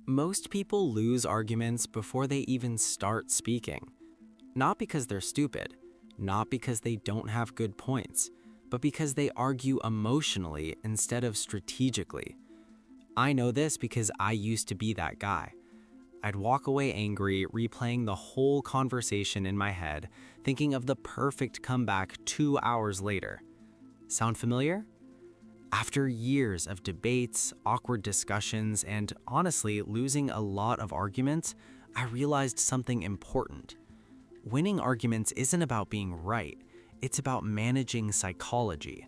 Most people lose arguments before they even start speaking. Not because they're stupid, not because they don't have good points, but because they argue emotionally instead of strategically. I know this because I used to be that guy. I'd walk away angry, replaying the whole conversation in my head, thinking of the perfect comeback 2 hours later. Sound familiar? After years of debates, awkward discussions, and honestly losing a lot of arguments, I realized something important. Winning arguments isn't about being right, it's about managing psychology.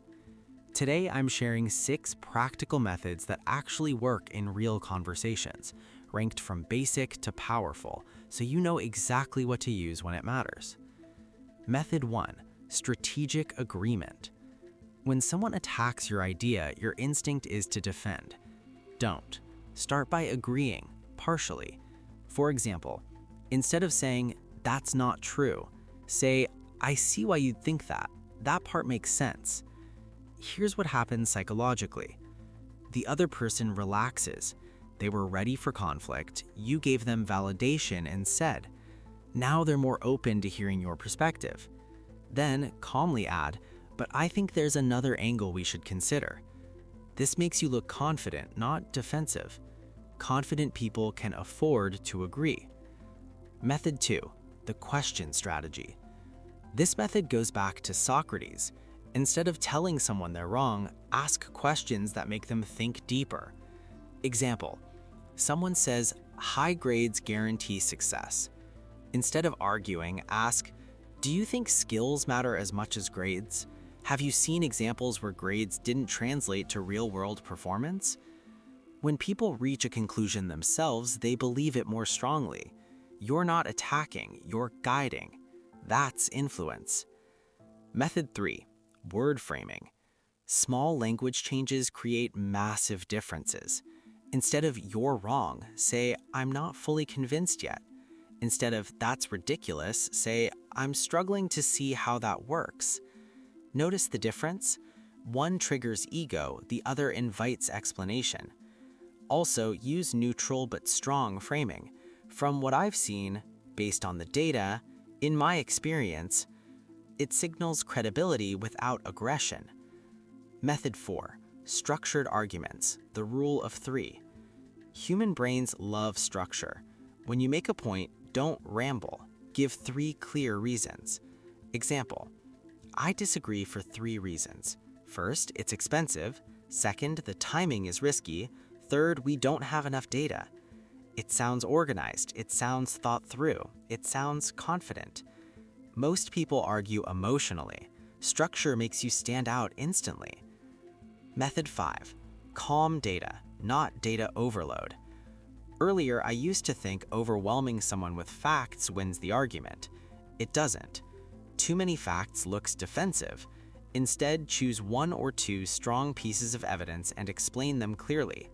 Today, I'm sharing 6 practical methods that actually work in real conversations, ranked from basic to powerful, so you know exactly what to use when it matters. Method 1. Strategic agreement. When someone attacks your idea, your instinct is to defend. Don't. Start by agreeing, partially. For example, instead of saying, "That's not true," say, "I see why you'd think that. That part makes sense." Here's what happens psychologically. The other person relaxes. They were ready for conflict, you gave them validation instead. Now they're more open to hearing your perspective. Then calmly add, "But I think there's another angle we should consider." This makes you look confident, not defensive. Confident people can afford to agree. Method 2. The question strategy. This method goes back to Socrates. Instead of telling someone they're wrong, ask questions that make them think deeper. Example, someone says, "High grades guarantee success." Instead of arguing, ask, "Do you think skills matter as much as grades? Have you seen examples where grades didn't translate to real-world performance?" When people reach a conclusion themselves, they believe it more strongly. You're not attacking, you're guiding. That's influence. Method 3. Word framing. Small language changes create massive differences. Instead of "you're wrong," say, "I'm not fully convinced yet." Instead of "that's ridiculous," say, "I'm struggling to see how that works." Notice the difference? One triggers ego, the other invites explanation. Also, use neutral but strong framing. From what I've seen, based on the data, in my experience, it signals credibility without aggression. Method 4. Structured arguments, the rule of 3. Human brains love structure. When you make a point, don't ramble. Give 3 clear reasons. Example, "I disagree for 3 reasons. First, it's expensive. Second, the timing is risky. Third, we don't have enough data." It sounds organized. It sounds thought through. It sounds confident. Most people argue emotionally. Structure makes you stand out instantly. Method 5. Calm data, not data overload. Earlier, I used to think overwhelming someone with facts wins the argument. It doesn't. Too many facts looks defensive. Instead, choose 1 or 2 strong pieces of evidence and explain them clearly.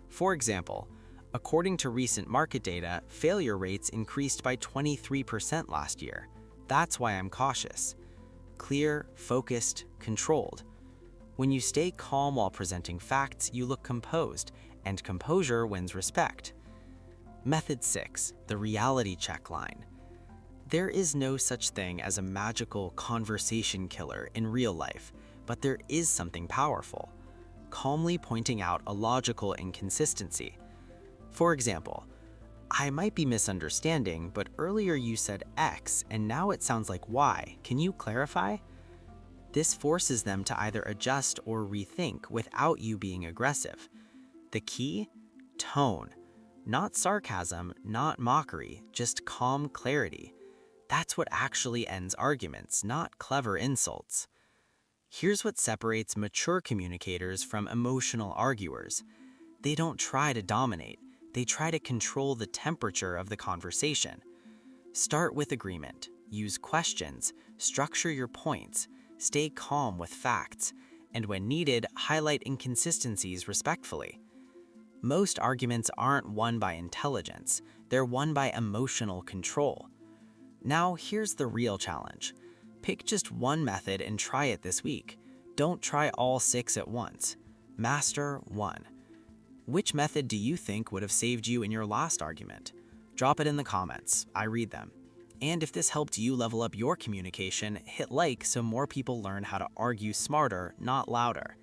For example, according to recent market data, failure rates increased by 23% last year. That's why I'm cautious. Clear, focused, controlled. When you stay calm while presenting facts, you look composed, and composure wins respect. Method 6. The reality check line. There is no such thing as a magical conversation killer in real life, but there is something powerful. Calmly pointing out a logical inconsistency. For example, "I might be misunderstanding, but earlier you said X and now it sounds like Y. Can you clarify?" This forces them to either adjust or rethink without you being aggressive. The key? Tone. Not sarcasm, not mockery, just calm clarity. That's what actually ends arguments, not clever insults. Here's what separates mature communicators from emotional arguers. They don't try to dominate, they try to control the temperature of the conversation. Start with agreement, use questions, structure your points, stay calm with facts, and when needed, highlight inconsistencies respectfully. Most arguments aren't won by intelligence, they're won by emotional control. Now, here's the real challenge. Pick just one method and try it this week. Don't try all 6 at once. Master 1. Which method do you think would have saved you in your last argument? Drop it in the comments. I read them. And if this helped you level up your communication, hit like so more people learn how to argue smarter, not louder.